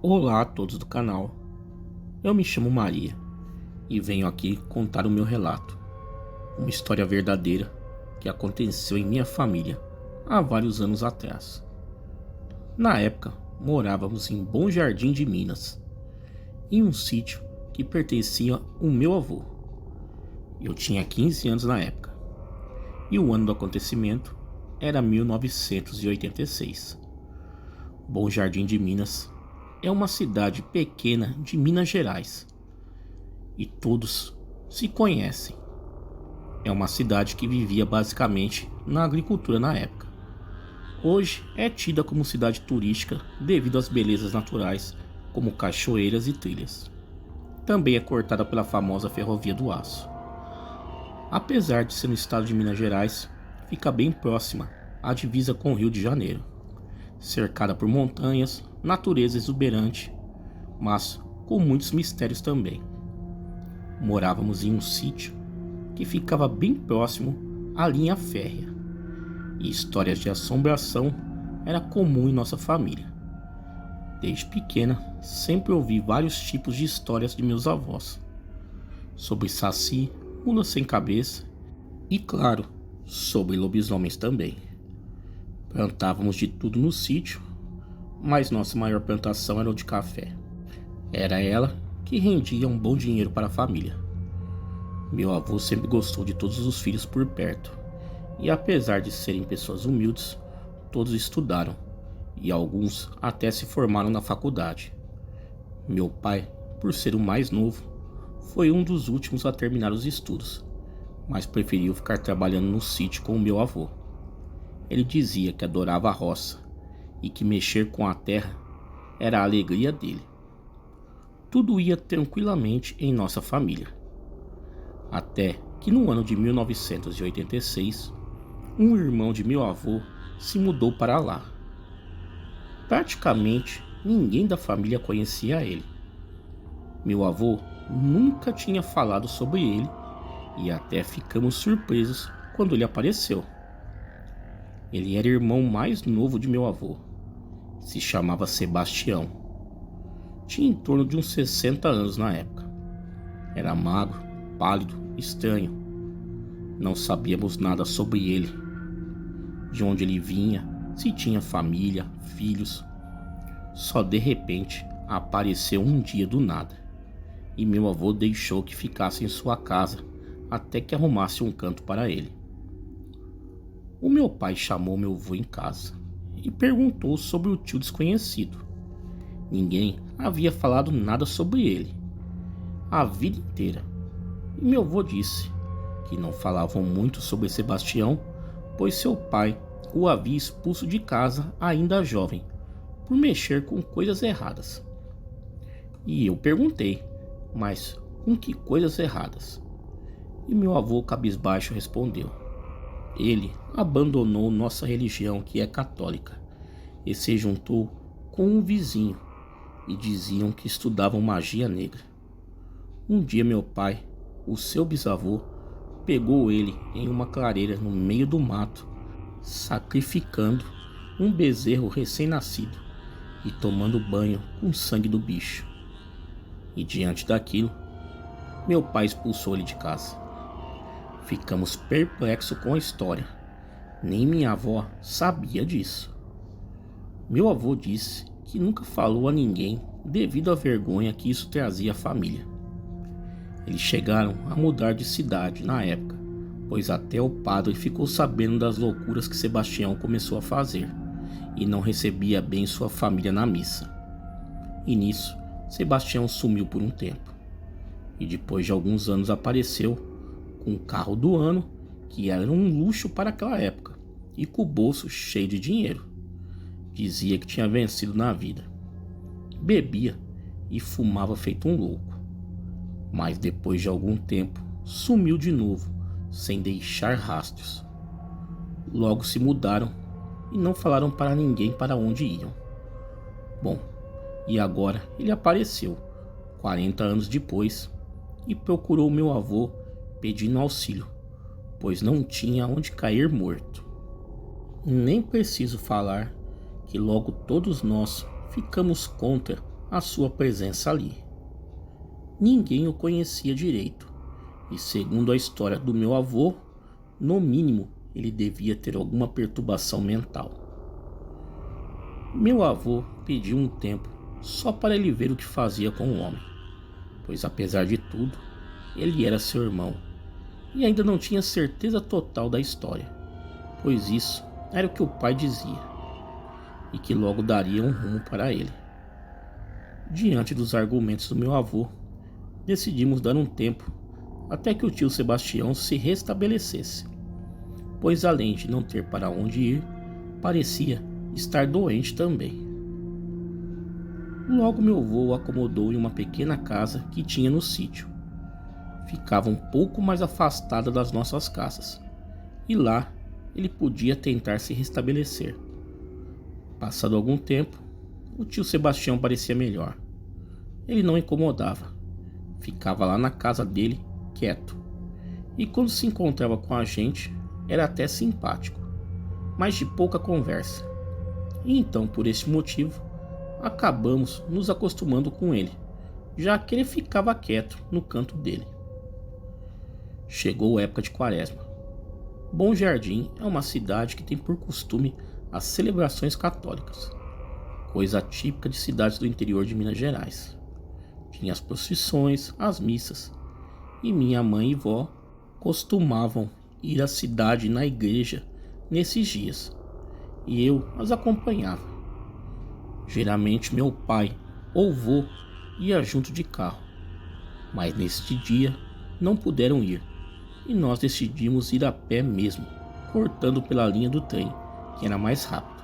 Olá a todos do canal, eu me chamo Maria e venho aqui contar o meu relato, uma história verdadeira que aconteceu em minha família há vários anos atrás. Na época, morávamos em Bom Jardim de Minas, em um sítio que pertencia ao meu avô. Eu tinha 15 anos na época e o ano do acontecimento era 1986. Bom Jardim de Minas é uma cidade pequena de Minas Gerais e todos se conhecem. É uma cidade que vivia basicamente na agricultura na época. Hoje é tida como cidade turística devido às belezas naturais, como cachoeiras e trilhas. Também é cortada pela famosa Ferrovia do Aço. Apesar de ser no estado de Minas Gerais, fica bem próxima à divisa com o Rio de Janeiro, cercada por montanhas, natureza exuberante, mas com muitos mistérios também. Morávamos em um sítio que ficava bem próximo à linha férrea, e histórias de assombração era comum em nossa família. Desde pequena, sempre ouvi vários tipos de histórias de meus avós, sobre saci, mula sem cabeça e, claro, sobre lobisomens também. Plantávamos de tudo no sítio, mas nossa maior plantação era o de café. Era ela que rendia um bom dinheiro para a família. Meu avô sempre gostou de todos os filhos por perto, e apesar de serem pessoas humildes, todos estudaram, e alguns até se formaram na faculdade. Meu pai, por ser o mais novo, foi um dos últimos a terminar os estudos, mas preferiu ficar trabalhando no sítio com o meu avô. Ele dizia que adorava a roça e que mexer com a terra era a alegria dele. Tudo ia tranquilamente em nossa família. Até que no ano de 1986, um irmão de meu avô se mudou para lá. Praticamente ninguém da família conhecia ele. Meu avô nunca tinha falado sobre ele e até ficamos surpresos quando ele apareceu. Ele era irmão mais novo de meu avô. Se chamava Sebastião. Tinha em torno de uns 60 anos na época. Era magro, pálido, estranho. Não sabíamos nada sobre ele, de onde ele vinha, se tinha família, filhos. Só de repente apareceu um dia do nada, e meu avô deixou que ficasse em sua casa até que arrumasse um canto para ele. O meu pai chamou meu avô em casa e perguntou sobre o tio desconhecido. Ninguém havia falado nada sobre ele a vida inteira, e meu avô disse que não falavam muito sobre Sebastião, pois seu pai o havia expulso de casa ainda jovem, por mexer com coisas erradas. E eu perguntei, mas com que coisas erradas? E meu avô cabisbaixo respondeu: ele abandonou nossa religião, que é católica, e se juntou com um vizinho, e diziam que estudavam magia negra. Um dia meu pai, o seu bisavô, pegou ele em uma clareira no meio do mato, sacrificando um bezerro recém-nascido e tomando banho com sangue do bicho. E diante daquilo, meu pai expulsou ele de casa. Ficamos perplexos com a história. Nem minha avó sabia disso. Meu avô disse que nunca falou a ninguém devido à vergonha que isso trazia à família. Eles chegaram a mudar de cidade na época, pois até o padre ficou sabendo das loucuras que Sebastião começou a fazer e não recebia bem sua família na missa. E nisso, Sebastião sumiu por um tempo. E depois de alguns anos apareceu com o carro do ano, que era um luxo para aquela época, e com o bolso cheio de dinheiro. Dizia que tinha vencido na vida. Bebia e fumava feito um louco. Mas depois de algum tempo, sumiu de novo, sem deixar rastros. Logo se mudaram e não falaram para ninguém para onde iam. Bom, e agora ele apareceu, 40 anos depois, e procurou meu avô pedindo auxílio, pois não tinha onde cair morto. Nem preciso falar que logo todos nós ficamos contra a sua presença ali. Ninguém o conhecia direito, e segundo a história do meu avô, no mínimo ele devia ter alguma perturbação mental. Meu avô pediu um tempo só para ele ver o que fazia com o homem, pois apesar de tudo, ele era seu irmão e ainda não tinha certeza total da história, pois isso era o que o pai dizia, e que logo daria um rumo para ele. Diante dos argumentos do meu avô, decidimos dar um tempo até que o tio Sebastião se restabelecesse, pois além de não ter para onde ir, parecia estar doente também. Logo meu avô o acomodou em uma pequena casa que tinha no sítio. Ficava um pouco mais afastada das nossas casas, e lá ele podia tentar se restabelecer. Passado algum tempo, o tio Sebastião parecia melhor. Ele não incomodava, ficava lá na casa dele, quieto, e quando se encontrava com a gente, era até simpático, mas de pouca conversa. E então, por esse motivo, acabamos nos acostumando com ele, já que ele ficava quieto no canto dele. Chegou a época de Quaresma. Bom Jardim é uma cidade que tem por costume as celebrações católicas, coisa típica de cidades do interior de Minas Gerais. Tinha as procissões, as missas, e minha mãe e vó costumavam ir à cidade na igreja nesses dias, e eu as acompanhava. Geralmente meu pai ou vô ia junto de carro, mas neste dia não puderam ir, e nós decidimos ir a pé mesmo, cortando pela linha do trem, que era mais rápido.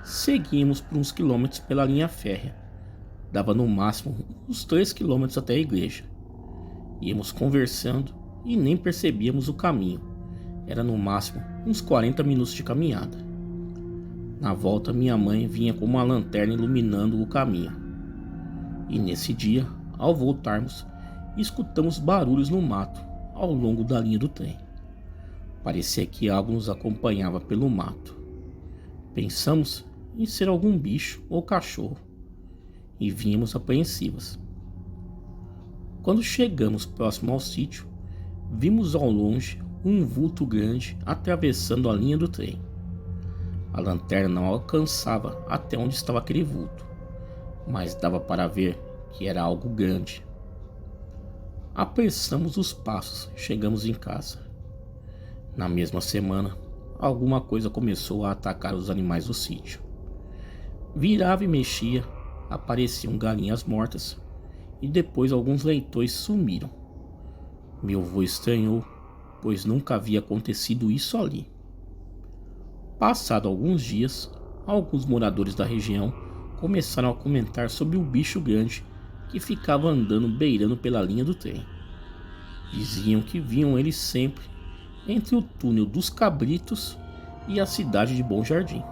Seguimos por uns quilômetros pela linha férrea. Dava no máximo uns 3 quilômetros até a igreja. Íamos conversando e nem percebíamos o caminho. Era no máximo uns 40 minutos de caminhada. Na volta minha mãe vinha com uma lanterna iluminando o caminho. E nesse dia, ao voltarmos, escutamos barulhos no mato ao longo da linha do trem. Parecia que algo nos acompanhava pelo mato. Pensamos em ser algum bicho ou cachorro e vínhamos apreensivas. Quando chegamos próximo ao sítio, vimos ao longe um vulto grande atravessando a linha do trem. A lanterna não alcançava até onde estava aquele vulto, mas dava para ver que era algo grande. Apressamos os passos, chegamos em casa. Na mesma semana, alguma coisa começou a atacar os animais do sítio. Virava e mexia, apareciam galinhas mortas e depois alguns leitões sumiram. Meu avô estranhou, pois nunca havia acontecido isso ali. Passado alguns dias, alguns moradores da região começaram a comentar sobre o bicho grande que ficava andando beirando pela linha do trem. Diziam que viam ele sempre entre o túnel dos Cabritos e a cidade de Bom Jardim.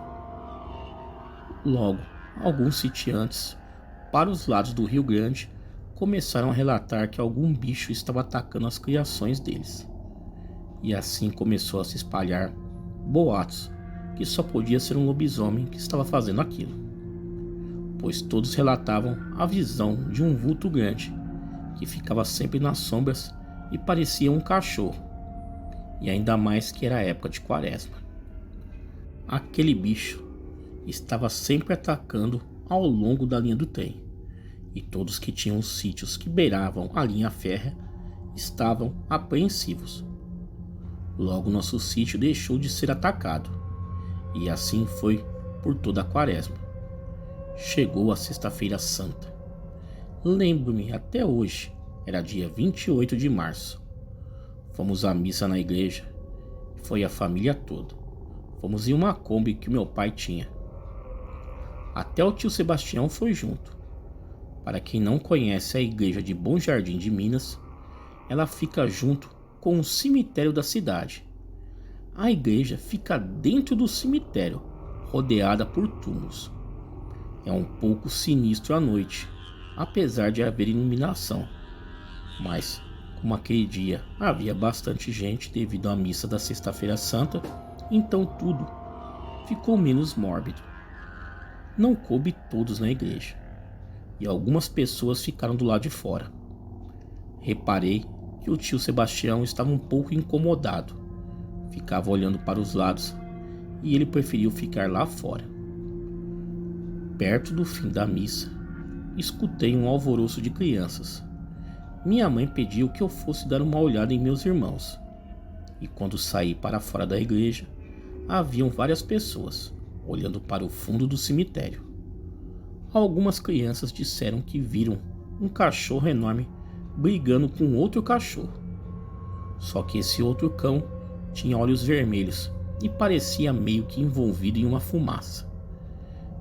Logo, alguns sitiantes, para os lados do Rio Grande, começaram a relatar que algum bicho estava atacando as criações deles. E assim começou a se espalhar boatos que só podia ser um lobisomem que estava fazendo aquilo, pois todos relatavam a visão de um vulto grande que ficava sempre nas sombras e parecia um cachorro, e ainda mais que era a época de Quaresma. Aquele bicho estava sempre atacando ao longo da linha do trem, e todos que tinham sítios que beiravam a linha férrea estavam apreensivos. Logo nosso sítio deixou de ser atacado, e assim foi por toda a Quaresma. Chegou a Sexta-feira Santa. Lembro-me até hoje, era dia 28 de março. Fomos à missa na igreja, foi a família toda. Fomos em uma Kombi que meu pai tinha. Até o tio Sebastião foi junto. Para quem não conhece a igreja de Bom Jardim de Minas, ela fica junto com o cemitério da cidade. A igreja fica dentro do cemitério, rodeada por túmulos. É um pouco sinistro à noite, apesar de haver iluminação, mas Como aquele dia havia bastante gente devido à missa da Sexta-feira Santa, então tudo ficou menos mórbido. Não coube todos na igreja, e algumas pessoas ficaram do lado de fora. Reparei que o tio Sebastião estava um pouco incomodado. Ficava olhando para os lados e ele preferiu ficar lá fora. Perto do fim da missa, escutei um alvoroço de crianças. Minha mãe pediu que eu fosse dar uma olhada em meus irmãos. E quando saí para fora da igreja, haviam várias pessoas olhando para o fundo do cemitério. Algumas crianças disseram que viram um cachorro enorme brigando com outro cachorro. Só que esse outro cão tinha olhos vermelhos e parecia meio que envolvido em uma fumaça.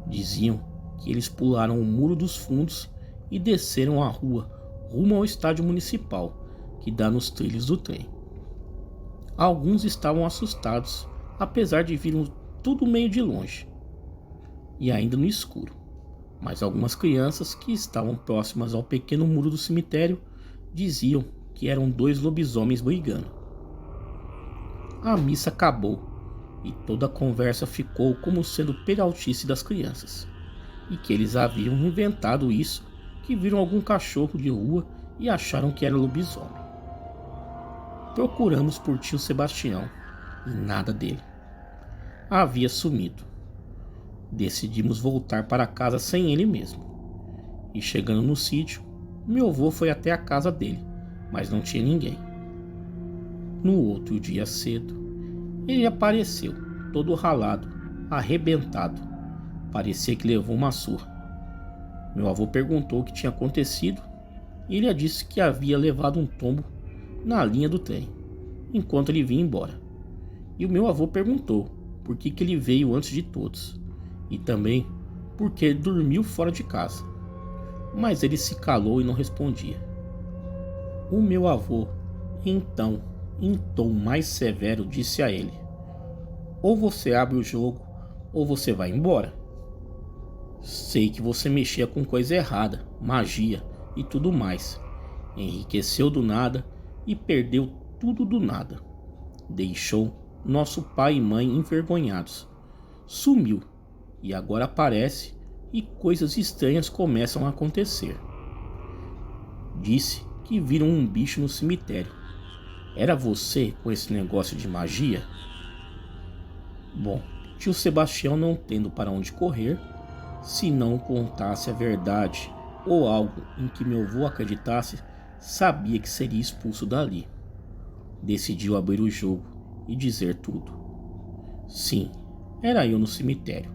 Diziam que eles pularam o muro dos fundos e desceram a rua rumo ao estádio municipal que dá nos trilhos do trem. Alguns estavam assustados, apesar de virem tudo meio de longe e ainda no escuro. Mas algumas crianças que estavam próximas ao pequeno muro do cemitério diziam que eram 2 lobisomens brigando. A missa acabou e toda a conversa ficou como sendo peraltice das crianças, e que eles haviam inventado isso, que viram algum cachorro de rua e acharam que era lobisomem. Procuramos por tio Sebastião e nada dele. Havia sumido. Decidimos voltar para casa sem ele mesmo. E chegando no sítio, meu avô foi até a casa dele, mas não tinha ninguém. No outro dia cedo, ele apareceu, todo ralado, arrebentado. Parecia que levou uma surra. Meu avô perguntou o que tinha acontecido e ele disse que havia levado um tombo na linha do trem, enquanto ele vinha embora. E o meu avô perguntou por que ele veio antes de todos, e também porque ele dormiu fora de casa. Mas ele se calou e não respondia. O meu avô, então, em tom mais severo, disse a ele: ou você abre o jogo, ou você vai embora. Sei que você mexia com coisa errada, magia e tudo mais. Enriqueceu do nada e perdeu tudo do nada. Deixou nosso pai e mãe envergonhados. Sumiu e agora aparece e coisas estranhas começam a acontecer. Disse que viram um bicho no cemitério. Era você com esse negócio de magia? Bom, tio Sebastião, não tendo para onde correr, se não contasse a verdade ou algo em que meu avô acreditasse, sabia que seria expulso dali. Decidiu abrir o jogo e dizer tudo. Sim, era eu no cemitério.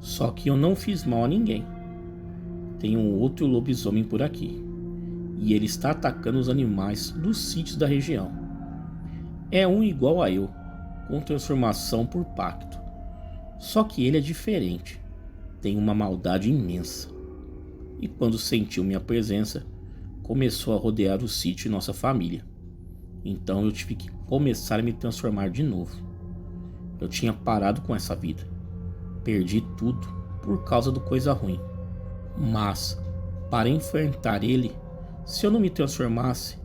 Só que eu não fiz mal a ninguém. Tem um outro lobisomem por aqui, e ele está atacando os animais dos sítios da região. É um igual a eu, com transformação por pacto. Só que ele é diferente. Tem uma maldade imensa. E quando sentiu minha presença, começou a rodear o sítio e nossa família. Então eu tive que começar a me transformar de novo. Eu tinha parado com essa vida. Perdi tudo por causa do coisa ruim. Mas, para enfrentar ele, se eu não me transformasse,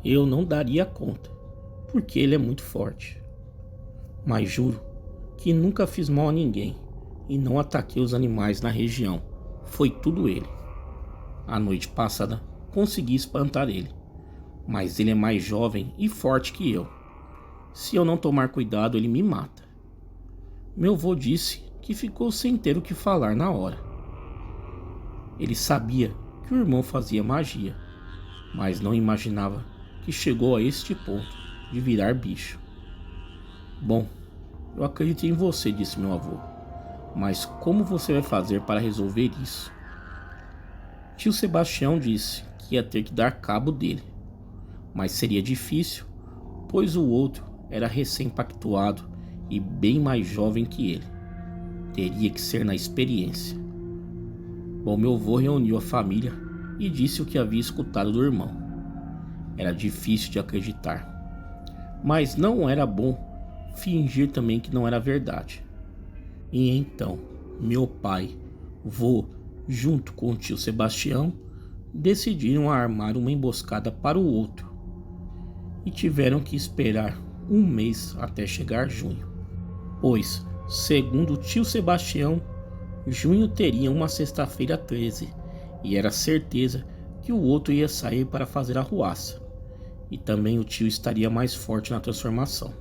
eu não daria conta, porque ele é muito forte. Mas juro que nunca fiz mal a ninguém e não ataquei os animais na região. Foi tudo ele. A noite passada consegui espantar ele, mas ele é mais jovem e forte que eu. Se eu não tomar cuidado, ele me mata. Meu avô disse que ficou sem ter o que falar na hora. Ele sabia que o irmão fazia magia, mas não imaginava que chegou a este ponto de virar bicho. Bom, eu acredito em você, disse meu avô, mas como você vai fazer para resolver isso? Tio Sebastião disse que ia ter que dar cabo dele, mas seria difícil, pois o outro era recém-pactuado e bem mais jovem que ele. Teria que ser na experiência. Bom, meu avô reuniu a família e disse o que havia escutado do irmão. Era difícil de acreditar, mas não era bom fingir também que não era verdade. E então, meu pai, vô, junto com o tio Sebastião, decidiram armar uma emboscada para o outro e tiveram que esperar um mês até chegar junho, pois, segundo o tio Sebastião, junho teria uma sexta-feira 13 e era certeza que o outro ia sair para fazer a ruaça, e também o tio estaria mais forte na transformação.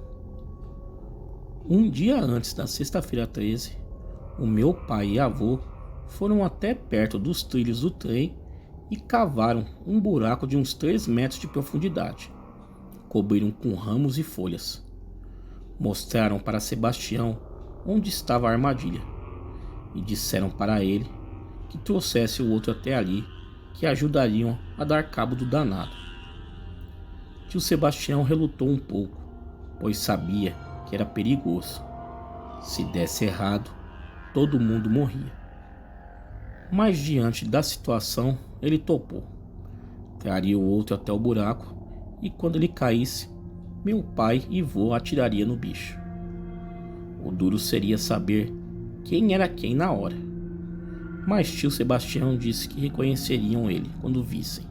Um dia antes da sexta-feira 13, o meu pai e avô foram até perto dos trilhos do trem e cavaram um buraco de uns 3 metros de profundidade. Cobriram com ramos e folhas. Mostraram para Sebastião onde estava a armadilha e disseram para ele que trouxesse o outro até ali, que ajudariam a dar cabo do danado. Tio Sebastião relutou um pouco, pois sabia que era perigoso. Se desse errado, todo mundo morria. Mas diante da situação, ele topou. Traria o outro até o buraco e quando ele caísse, meu pai e vô atiraria no bicho. O duro seria saber quem era quem na hora. Mas tio Sebastião disse que reconheceriam ele quando vissem.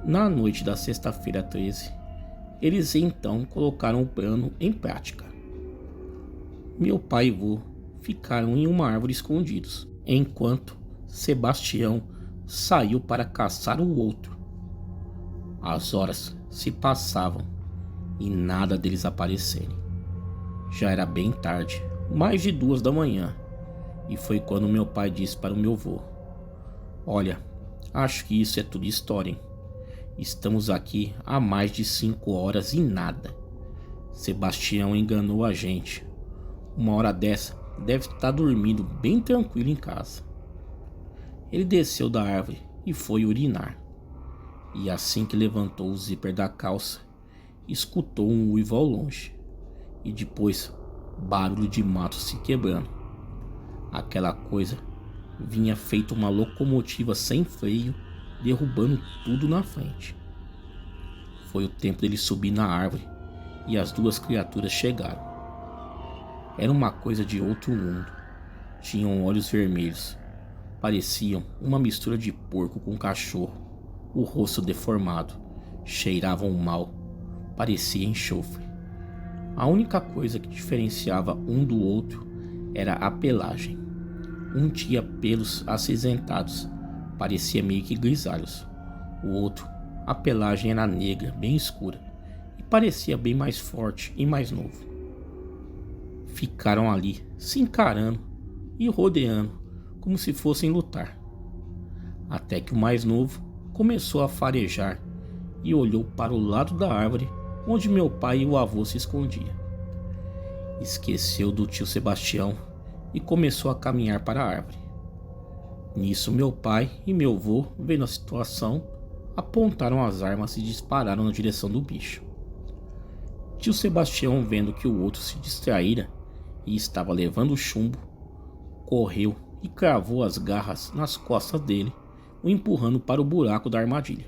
Na noite da sexta-feira 13, eles então colocaram o plano em prática. Meu pai e vô ficaram em uma árvore escondidos, enquanto Sebastião saiu para caçar o outro. As horas se passavam e nada deles aparecerem. Já era bem tarde, mais de 2 da manhã, e foi quando meu pai disse para o meu vô: "Olha, acho que isso é tudo história, hein? Estamos aqui há mais de 5 horas e nada. Sebastião enganou a gente. Uma hora dessa deve estar dormindo bem tranquilo em casa." Ele desceu da árvore e foi urinar. E assim que levantou o zíper da calça, escutou um uivo ao longe. E depois, barulho de mato se quebrando. Aquela coisa vinha feito uma locomotiva sem freio, derrubando tudo na frente. Foi o tempo dele subir na árvore e as 2 criaturas chegaram. Era uma coisa de outro mundo. Tinham olhos vermelhos. Pareciam uma mistura de porco com cachorro. O rosto deformado. Cheiravam mal. Parecia enxofre. A única coisa que diferenciava um do outro era a pelagem. Um tinha pelos acinzentados. Parecia meio que grisalhos. O outro, a pelagem era negra, bem escura. E parecia bem mais forte e mais novo. Ficaram ali, se encarando e rodeando, como se fossem lutar. Até que o mais novo começou a farejar e olhou para o lado da árvore onde meu pai e o avô se escondiam. Esqueceu do tio Sebastião e começou a caminhar para a árvore. Nisso meu pai e meu avô, vendo a situação, apontaram as armas e dispararam na direção do bicho. Tio Sebastião, vendo que o outro se distraíra e estava levando chumbo, correu e cravou as garras nas costas dele, o empurrando para o buraco da armadilha.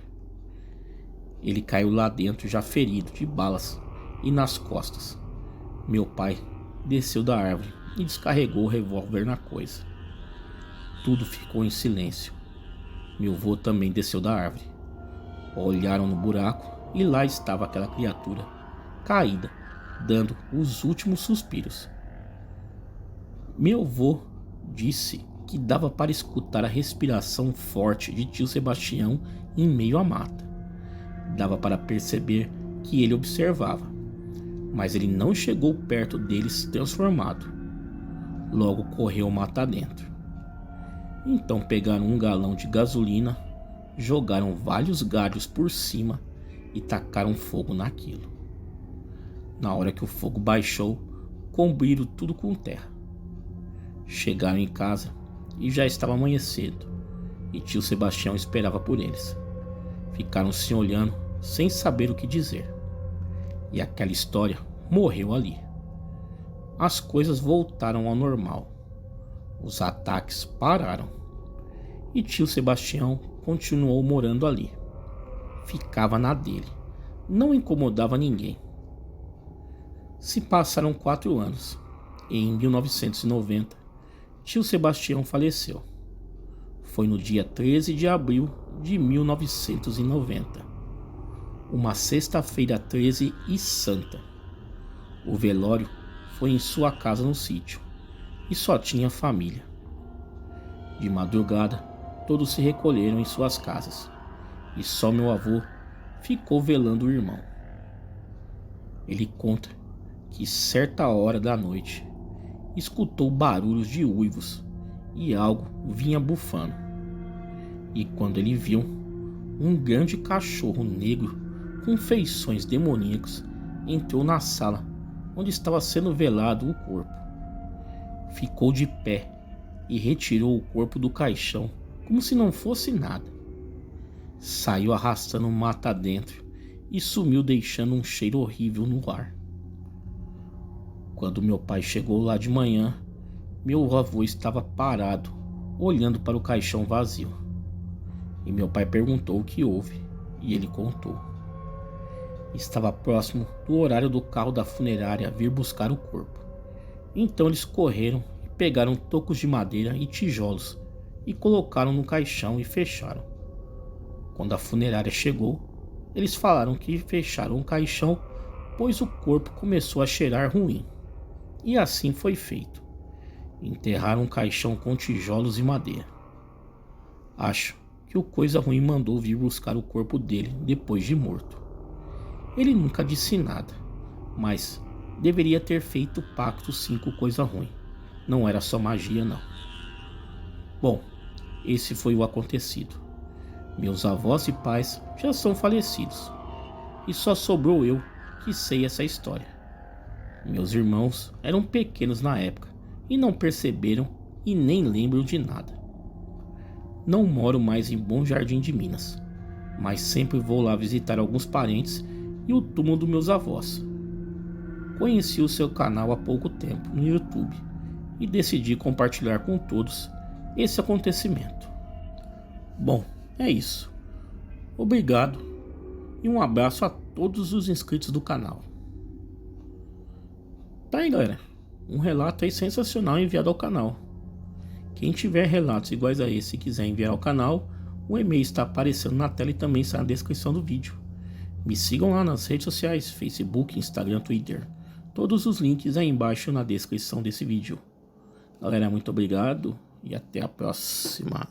Ele caiu lá dentro já ferido de balas e nas costas. Meu pai desceu da árvore e descarregou o revólver na coisa. Tudo ficou em silêncio. Meu avô também desceu da árvore. Olharam no buraco e lá estava aquela criatura, caída, dando os últimos suspiros. Meu avô disse que dava para escutar a respiração forte de tio Sebastião em meio à mata. Dava para perceber que ele observava, mas ele não chegou perto deles transformado. Logo correu mata dentro. Então pegaram um galão de gasolina, jogaram vários galhos por cima e tacaram fogo naquilo. Na hora que o fogo baixou, cobriram tudo com terra. Chegaram em casa e já estava amanhecendo, e tio Sebastião esperava por eles. Ficaram se olhando sem saber o que dizer. E aquela história morreu ali. As coisas voltaram ao normal. Os ataques pararam. E tio Sebastião continuou morando ali. Ficava na dele. Não incomodava ninguém. Se passaram 4 anos. E em 1990, tio Sebastião faleceu. Foi no dia 13 de abril de 1990. Uma sexta-feira 13 e santa. O velório foi em sua casa no sítio e só tinha família. De madrugada, todos se recolheram em suas casas e só meu avô ficou velando o irmão. Ele conta que certa hora da noite escutou barulhos de uivos e algo vinha bufando. E quando ele viu um grande cachorro negro com feições demoníacas, entrou na sala onde estava sendo velado o corpo. Ficou de pé e retirou o corpo do caixão como se não fosse nada. Saiu arrastando mata dentro e sumiu, deixando um cheiro horrível no ar. Quando meu pai chegou lá de manhã, meu avô estava parado, olhando para o caixão vazio. E meu pai perguntou o que houve, e ele contou. Estava próximo do horário do carro da funerária vir buscar o corpo. Então eles correram e pegaram tocos de madeira e tijolos e colocaram no caixão e fecharam. Quando a funerária chegou, eles falaram que fecharam o caixão, pois o corpo começou a cheirar ruim. E assim foi feito. Enterraram o caixão com tijolos e madeira. Acho que o coisa ruim mandou vir buscar o corpo dele depois de morto. Ele nunca disse nada, mas deveria ter feito pacto sim com coisa ruim. Não era só magia, não. Bom, esse foi o acontecido. Meus avós e pais já são falecidos, e só sobrou eu que sei essa história. Meus irmãos eram pequenos na época e não perceberam e nem lembram de nada. Não moro mais em Bom Jardim de Minas, mas sempre vou lá visitar alguns parentes e o túmulo dos meus avós. Conheci o seu canal há pouco tempo no YouTube e decidi compartilhar com todos esse acontecimento. Bom, é isso. Obrigado e um abraço a todos os inscritos do canal. Tá aí, galera, um relato aí sensacional enviado ao canal. Quem tiver relatos iguais a esse e quiser enviar ao canal, o e-mail está aparecendo na tela e também está na descrição do vídeo. Me sigam lá nas redes sociais, Facebook, Instagram, Twitter. Todos os links aí embaixo na descrição desse vídeo. Galera, muito obrigado e até a próxima.